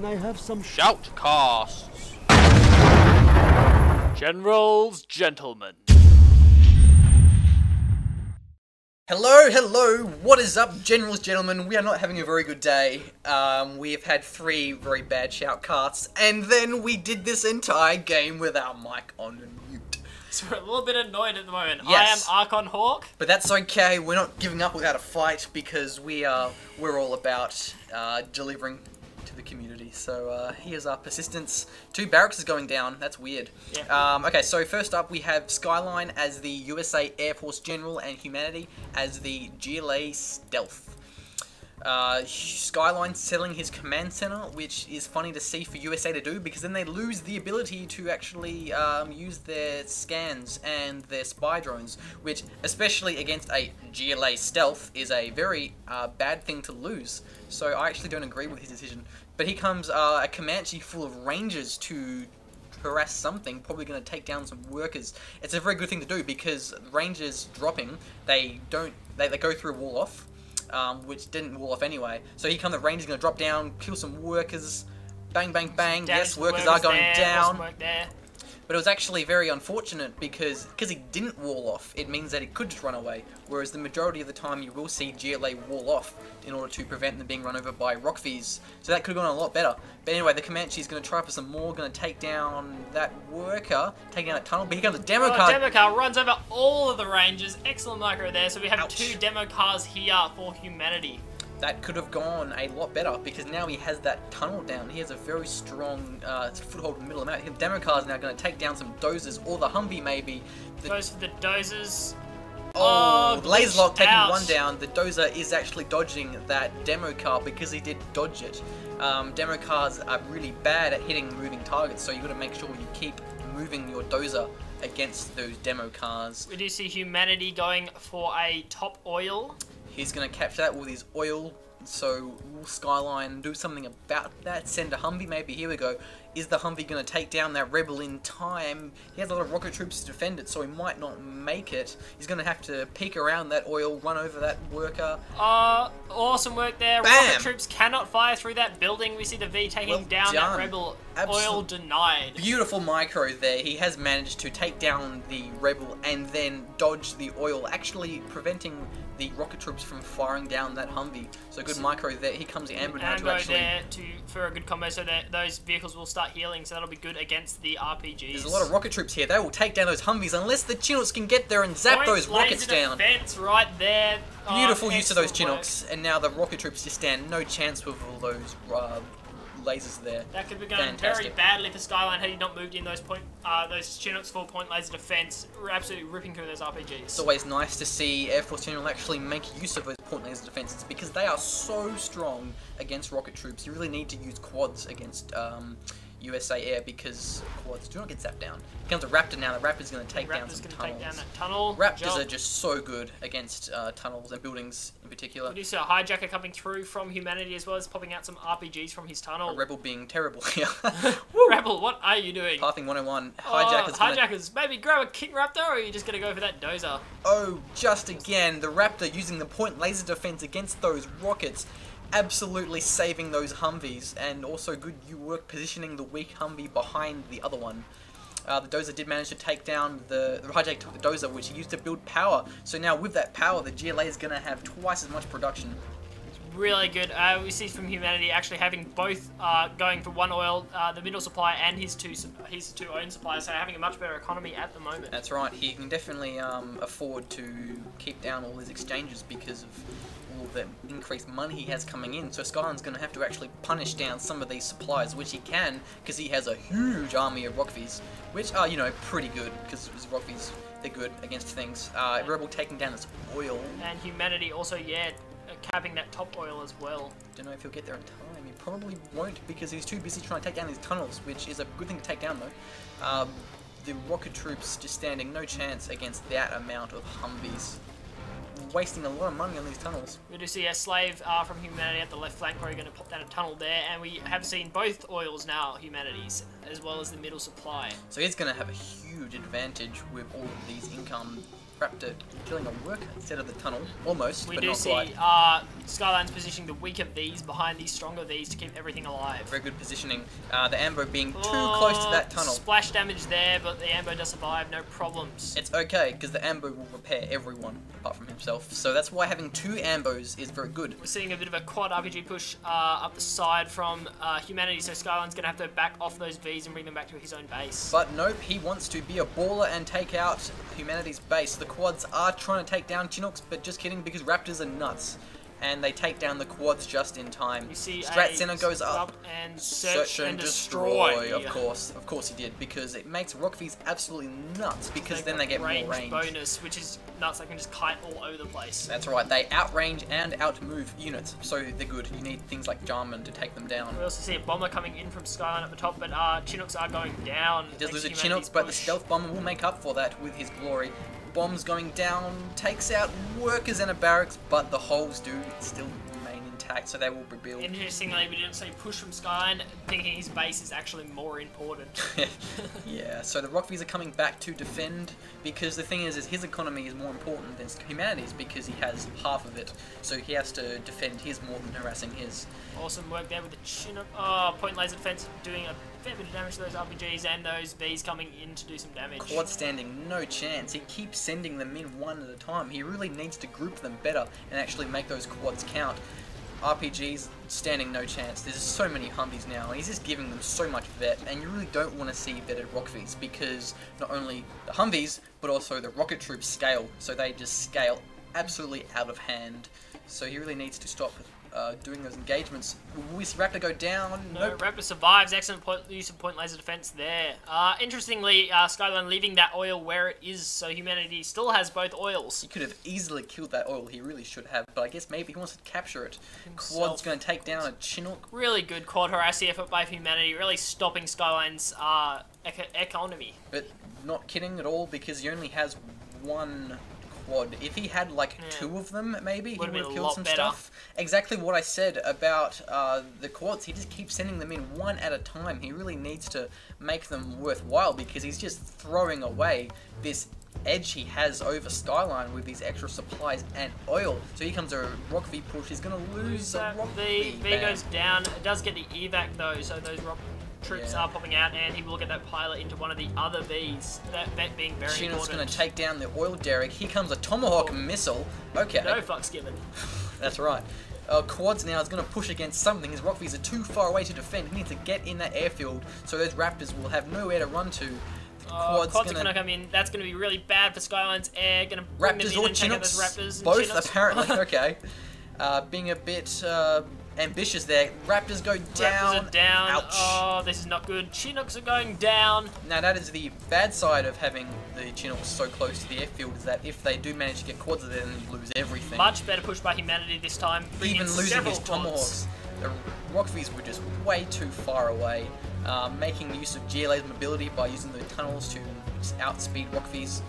Can I have some shoutcasts? Generals, gentlemen. Hello, what is up, generals, gentlemen? We are not having a very good day. We have had 3 very bad shoutcasts, and then we did this entire game with our mic on mute. So we're a little bit annoyed at the moment. Yes. I am Archon Hawk. But that's okay, we're not giving up without a fight, because we're all about delivering to the community. So here's our persistence. 2 barracks is going down, that's weird. Yeah. Okay, so first up we have Skyline as the USA Air Force General and Humanity as the GLA Stealth. Skyline settling his command center, which is funny to see for USA to do, because then they lose the ability to actually use their scans and their spy drones, which, especially against a GLA Stealth, is a very bad thing to lose. So I actually don't agree with his decision. But here comes a Comanche full of Rangers to harass something, probably going to take down some workers. It's a very good thing to do, because Rangers dropping, they go through a wall off. Which didn't wall off anyway. So here come the Rangers, going to drop down, kill some workers. Bang, bang, bang. Yes, workers are going down. But it was actually very unfortunate because he didn't wall off, it means that he could just run away. Whereas the majority of the time you will see GLA wall off in order to prevent them being run over by Rockvees. So that could have gone a lot better. But anyway, the Comanche is going to try for some more, going to take down that worker, taking down that tunnel. But here comes a demo car. Demo car runs over all of the Rangers. Excellent micro there. So we have 2 demo cars here for Humanity. That could have gone a lot better, because now he has that tunnel down. He has a very strong foothold in the middle of the map. The demo car is now going to take down some dozers, or the Humvee maybe. Goes for the dozers. Oh, the laser lock taking out. one down. The dozer is actually dodging that demo car because he did dodge it. Demo cars are really bad at hitting moving targets, so you've got to make sure you keep moving your dozer against those demo cars. We do see Humanity going for a top oil. He's going to capture that with his oil, so will Skyline do something about that? Send a Humvee maybe? Here we go. Is the Humvee going to take down that rebel in time? He has a lot of rocket troops to defend it, so he might not make it. He's going to have to peek around that oil, run over that worker. Awesome work there. Bam! Rocket troops cannot fire through that building. We see the V taking down that rebel. Oil denied. Beautiful micro there. He has managed to take down the rebel and then dodge the oil, actually preventing the rocket troops from firing down that Humvee. So good micro there. Here comes the Amber now to actually... there for a good combo, so that those vehicles will start healing, so that'll be good against the RPGs. There's a lot of rocket troops here. They will take down those Humvees unless the Chinooks can get there and zap those rockets down. Defense right there. Beautiful use of those Chinooks, and now the rocket troops just stand no chance with all those lasers there. That could be going very badly for Skyline had he not moved in those Chinooks for point laser defense. We're absolutely ripping through those RPGs. It's always nice to see Air Force General actually make use of those point laser defenses, because they are so strong against rocket troops. You really need to use quads against USA Air, because quads do not get zapped down. Here comes a Raptor now. The Raptor's going to take down some tunnels. Take down that tunnel. Raptors are just so good against tunnels and buildings in particular. We do see a hijacker coming through from Humanity as well as popping out some RPGs from his tunnel. A Rebel being terrible here. Rebel, what are you doing? Pathing 101. Hijackers, maybe grab a King Raptor, or are you just going to go for that dozer? Oh, just again, the Raptor using the point laser defense against those rockets. Absolutely saving those Humvees, and also good work positioning the weak Humvee behind the other one. The dozer did manage to take down the hijack took the dozer, which he used to build power. So now with that power, the GLA is going to have twice as much production. Really good. We see from Humanity actually having both going for one oil, the middle supply, and his two own suppliers, so having a much better economy at the moment. That's right. He can definitely afford to keep down all his exchanges because of all the increased money he has coming in. So Skyline's going to have to actually punish down some of these supplies, which he can, because he has a huge army of Rockvees, which are, you know, pretty good, because Rockvees, they're good against things. Rebel taking down his oil. And Humanity also, capping that top oil as well. Don't know if he'll get there in time. He probably won't, because he's too busy trying to take down these tunnels, which is a good thing to take down though. The rocket troops just standing no chance against that amount of Humvees. Wasting a lot of money on these tunnels. We do see a slave from Humanity at the left flank, where we're going to pop down a tunnel there, and we have seen both oils now, Humanities, as well as the middle supply. So he's going to have a huge huge advantage with all of these income. Raptor killing a worker instead of the tunnel, almost, We but do not see quite. Skyline's positioning the weaker Vs behind these stronger Vs to keep everything alive. Very good positioning. The Ambo being too close to that tunnel. Splash damage there, but the Ambo does survive, no problems. It's okay, because the Ambo will repair everyone, apart from himself. So that's why having 2 Ambos is very good. We're seeing a bit of a quad RPG push up the side from Humanity, so Skyline's going to have to back off those Vs and bring them back to his own base. But nope, he wants to be a baller and take out Humanity's base. The quads are trying to take down Chinooks, but just kidding, because Raptors are nuts. And they take down the quads just in time. You see Strat Center goes up. And search and destroy. Of course he did, because it makes Rockvees absolutely nuts, because then they get more range. Bonus, which is nuts. They can just kite all over the place. That's right, they outrange and outmove units, so they're good. You need things like Jarman to take them down. We also see a bomber coming in from Skyline at the top, but Chinooks are going down. He does lose a Chinooks, but the stealth bomber will make up for that with his glory. Bombs going down, takes out workers and a barracks, but the holes do still remain intact, so they will rebuild. Interestingly, we didn't see push from Skyline, thinking his base is actually more important. Yeah, so the Rockvees are coming back to defend, because the thing is his economy is more important than Humanity's, because he has half of it, so he has to defend his more than harassing his. Awesome work there with the Chinook. Oh, Point Laser Defense doing a fair bit of damage to those RPGs, and those Vs coming in to do some damage. Quad standing no chance. He keeps sending them in one at a time. He really needs to group them better and actually make those quads count. RPGs standing no chance. There's so many Humvees now, and he's just giving them so much vet, and you really don't want to see vetted Rockvees, because not only the Humvees, but also the rocket troops scale, so they just scale absolutely out of hand. So he really needs to stop doing those engagements. Will this Raptor go down? No, Nope. Raptor survives. Excellent use of Point Laser Defense there. Interestingly, Skyline leaving that oil where it is, so Humanity still has both oils. He could have easily killed that oil, he really should have, but I guess maybe he wants to capture it. Himself. Quad's going to take down a Chinook. Really good quad harassy effort by Humanity, really stopping Skyline's economy. But not kidding at all, because he only has 1 quad. If he had like 2 of them, maybe he would have killed some stuff. Exactly what I said about the quads. He just keeps sending them in one at a time. He really needs to make them worthwhile, because he's just throwing away this edge he has over Skyline with these extra supplies and oil. So here comes a Rockvee push. He's going to lose a Rockvee. V goes down. It does get the evac though, so those troops are popping out, and he will get that pilot into one of the other Vs. That vet being very important. Chinook's going to take down the oil derrick. Here comes a Tomahawk missile. Okay. No fucks given. That's right. Quads now is going to push against something. His Rockvees are too far away to defend. He needs to get in that airfield, so those Raptors will have nowhere to run to. Quads are going to come in. That's going to be really bad for Skyline's air. Going to bring them in and take out those Raptors. Both Chinooks. apparently. Okay. Being a bit ambitious there. Raptors go down. Raptors are down. Ouch. Oh, this is not good. Chinooks are going down. Now that is the bad side of having the Chinooks so close to the airfield, is that if they do manage to get quads there, then you lose everything. Much better push by Humanity this time. Even losing his Tomahawks. The Rockvees were just way too far away, making use of GLA's mobility by using the tunnels to outspeed Rockvees.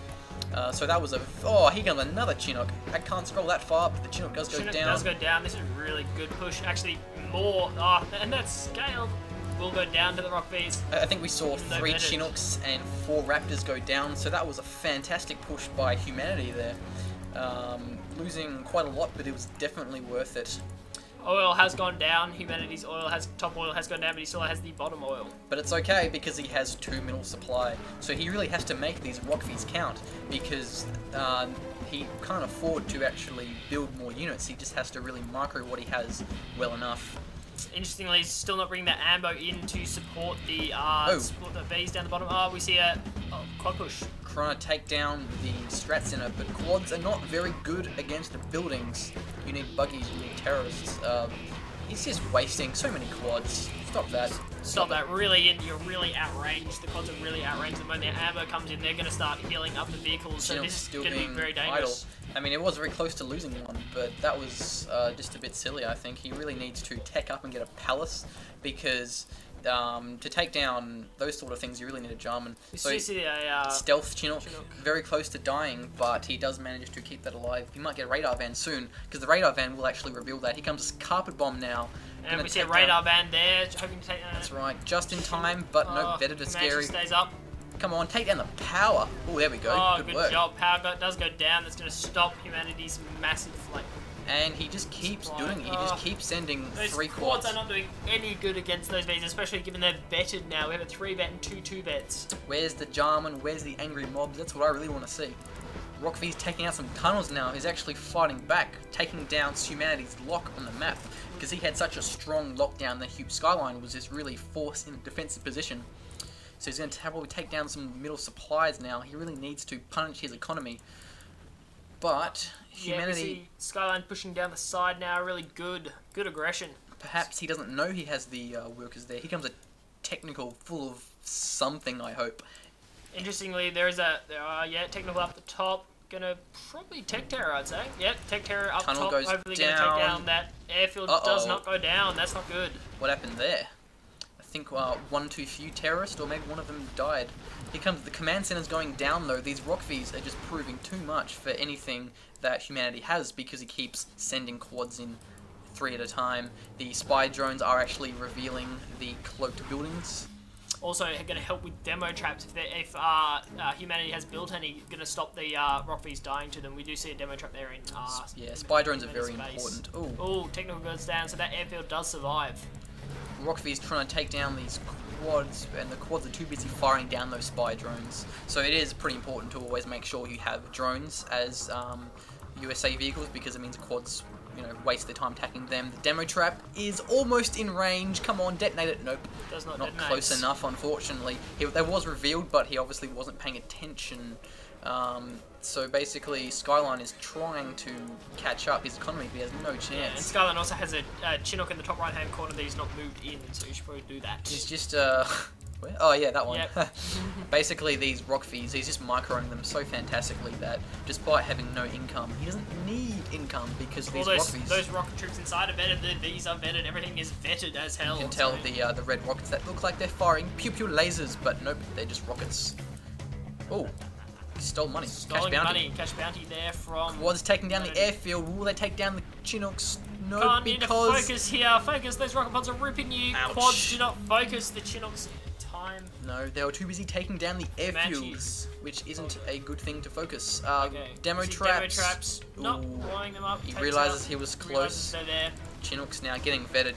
So that was a... Oh, here comes another Chinook. I can't scroll that far, but the Chinook does go down. Chinook does go down. This is a really good push. Actually, more. Oh, and that's scaled. Will go down to the Rockvees. I think we saw 3 Chinooks and 4 Raptors go down, so that was a fantastic push by Humanity there. Losing quite a lot, but it was definitely worth it. Oil has gone down. Humanity's top oil has gone down, but he still has the bottom oil. But it's okay, because he has 2 middle supply. So he really has to make these Rockvees count, because he can't afford to actually build more units. He just has to really micro what he has well enough. Interestingly, he's still not bringing that Ambo in to support the Vs down the bottom. Oh, we see a quad push. Trying to take down the Strat Center, but quads are not very good against the buildings. You need buggies, you need terrorists. He's just wasting so many quads. Stop that. Stop that. Really, you're really outranged. The quads are really outranged. The moment the ammo comes in, they're going to start healing up the vehicles. So this is going to be very dangerous. I mean, it was very close to losing one, but that was just a bit silly, I think. He really needs to tech up and get a palace, because to take down those sort of things, you really need a Jarman. So stealth Chinook, very close to dying, but he does manage to keep that alive. He might get a radar van soon, because the radar van will actually reveal that. Here comes a carpet bomb now. And we see a radar van there, hoping to take... That's right, just in time, but no, better to scary. Stays up. Come on, take down the power. Oh, there we go. Oh, good good work. job. Does go down. That's going to stop humanity's massive flank. And he just keeps doing it. He just keeps sending Those 3 quads quads. are not doing any good against those Vs, especially given they're vetted now. We have a 3-vet and 2 2-vets. Where's the Jarman? Where's the angry mobs? That's what I really want to see. Rockvee's taking out some tunnels now. He's actually fighting back, taking down humanity's lock on the map. Because he had such a strong lockdown that Skyline was just really forced in a defensive position. So he's going to probably take down some middle supplies now. He really needs to punish his economy. But humanity... Yeah, we see Skyline pushing down the side now. Really good aggression. Perhaps he doesn't know he has the workers there. Here comes a technical full of something, I hope. Interestingly, there are technical up the top. Gonna probably tech terror, I'd say. Yep, tech terror up Tunnel top. goes Hopefully down. gonna take down that airfield. Does not go down. That's not good. What happened there? I think one too few terrorists, or maybe one of them died. Here comes the command center's going down though. These Rockvees are just proving too much for anything that humanity has because he keeps sending quads in 3 at a time. The spy drones are actually revealing the cloaked buildings. Also, going to help with demo traps if humanity has built any, going to stop the Rockvees dying to them. We do see a demo trap there in yeah, spy drones are very space. important. Oh, technical goes down, so that airfield does survive. Rockvee's trying to take down these quads, and the quads are too busy firing down those spy drones. So it is pretty important to always make sure you have drones as USA vehicles, because it means quads, waste their time attacking them. The demo trap is almost in range. Come on, detonate it. Nope. Does not Not detonate. close enough, unfortunately. That was revealed, but he obviously wasn't paying attention. So basically, Skyline is trying to catch up his economy, but he has no chance. Yeah, and Skyline also has a Chinook in the top right-hand corner that he's not moved in, so you should probably do that. He's just, where? Oh yeah, that one. Yep. Basically, these Rockvees, he's just microing them so fantastically that despite having no income, he doesn't need income because All these Rockvees... those rocket troops inside are vetted, the Vs are vetted, everything is vetted as hell. You can tell the red rockets that look like they're firing pew-pew lasers, but nope, they're just rockets. Oh, he stole money. Stolen Cash bounty. money, cash bounty there from... Quad's taking down the airfield. Will they take down the Chinooks? No, Can't need to because... focus here. Focus, those rocket pods are ripping you. Ouch. Quads do not focus the Chinooks in time. No, they were too busy taking down the airfield, Comanches. which isn't a good thing to focus. Okay. Demo See traps. Demo traps. Not blowing them up. He takes realizes out, he was realizes close. they're there. Chinook's now getting vetted. Very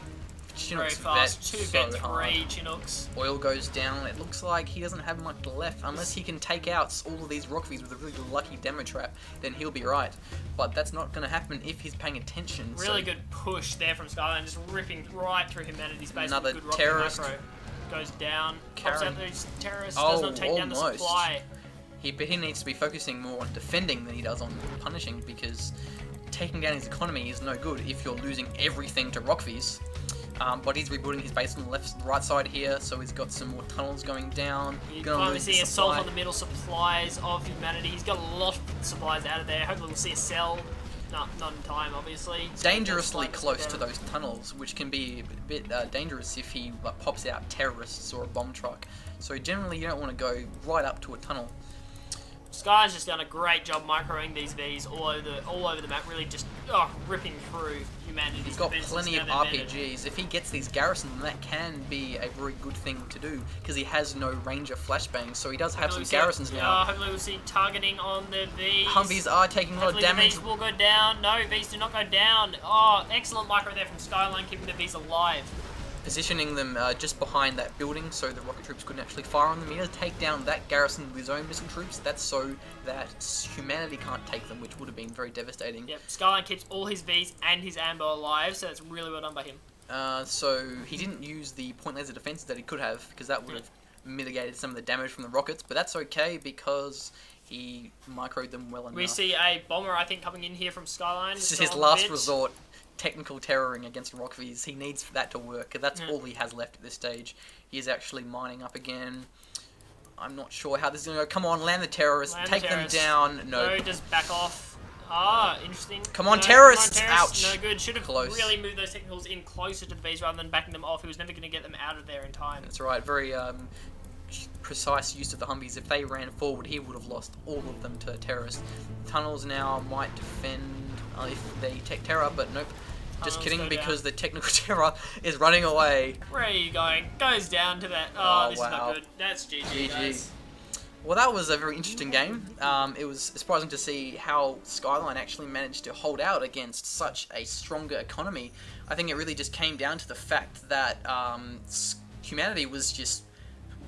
Chinook's fast. vet 2 so vets, hard. 3 Chinooks. Oil goes down. It looks like he doesn't have much left. Unless he can take out all of these Rockvees with a really lucky demo trap, then he'll be right. But that's not going to happen if he's paying attention. Really so good push there from Skyline, just ripping right through humanity's base. Another Good rocket terrorist. Macro. Goes down. Pops out those terrorists. Oh, does not take down the almost. supply. But he needs to be focusing more on defending than he does on punishing, because taking down his economy is no good if you're losing everything to Rockvees. But he's rebuilding his base on the right side here, so he's got some more tunnels going down. You Gonna finally lose see the assault supply. on the middle supplies of humanity. He's got a lot of supplies out of there. Hopefully we'll see a cell. Not in time, obviously. Dangerously close to those tunnels, which can be a bit dangerous if he pops out terrorists or a bomb truck. So generally you don't want to go right up to a tunnel. Sky's just done a great job microing these Vs all over the map, really just ripping through humanity. He's got plenty of RPGs. If he gets these garrisons, then that can be a very good thing to do, because he has no Ranger flashbangs, so he does have some garrisons now. Hopefully we'll see targeting on the Vs. Humvees are taking a lot of damage. The Vs will go down. No, Vs do not go down. Oh, excellent micro there from Skyline, keeping the Vs alive. Positioning them just behind that building so the rocket troops couldn't actually fire on them. He does take down that garrison with his own missile troops. That's so that humanity can't take them, which would have been very devastating. Yep, Skyline keeps all his Vs and his ambo alive, so that's really well done by him. So he didn't use the point laser defense that he could have, because that would have mitigated some of the damage from the rockets, but that's okay because he microed them well enough. We see a bomber, I think, coming in here from Skyline. This is his last resort. Technical terroring against Rockvees. He needs that to work. That's all he has left at this stage. He is actually mining up again. I'm not sure how this is going to go. Come on, land the terrorists. Take them down. No. No, just back off. Ah, interesting. Come on, terrorists. Come on, Ouch. No good. Should have Close. really moved those technicals in closer to the Vs rather than backing them off. He was never going to get them out of there in time. That's right. Very precise use of the Humvees. If they ran forward, he would have lost all of them to terrorists. Tunnels now might defend if they take terror, but nope. Just kidding, because the technical terror is running away. Where are you going? Goes down to that. Oh, this is not good. That's GG, guys. Well, that was a very interesting game. It was surprising to see how Skyline actually managed to hold out against such a stronger economy. I think it really just came down to the fact that humanity was just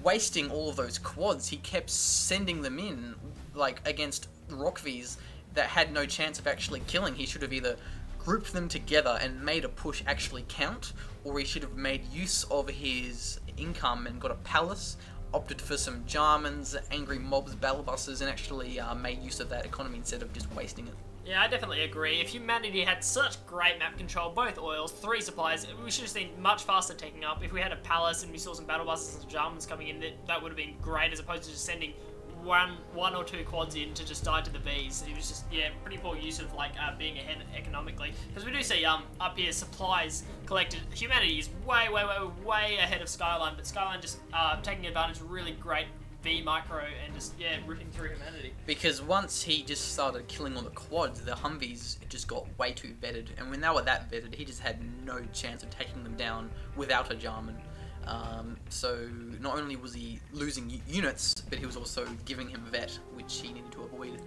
wasting all of those quads. He kept sending them in, like, against Rockvees that had no chance of actually killing. He should have either grouped them together and made a push actually count, or he should have made use of his income and got a palace, opted for some Jarmans, angry mobs, battle buses, and actually made use of that economy instead of just wasting it. Yeah, I definitely agree. If humanity had such great map control, both oils, 3 supplies, we should have seen much faster taking up. If we had a palace and we saw some battle buses and some Jarmans coming in, that would have been great, as opposed to just sending one or two quads in to just die to the Vs. It was just, yeah, pretty poor use of, like, being ahead economically. Because we do see, up here, supplies collected. Humanity is way ahead of Skyline, but Skyline just taking advantage of really great V micro and just, yeah, ripping through humanity. Because once he just started killing all the quads, the Humvees just got way too vetted, and when they were that vetted, he just had no chance of taking them down without a Jarman. So not only was he losing units, but he was also giving him vet, which he needed to avoid.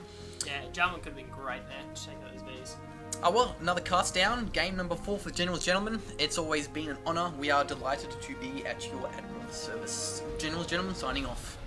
Yeah, Jarman could have been great there to take those Vs. Oh well, another cast down, game number 4 for Generals Gentlemen. It's always been an honour. We are delighted to be at your Admiral's service. Generals Gentlemen signing off.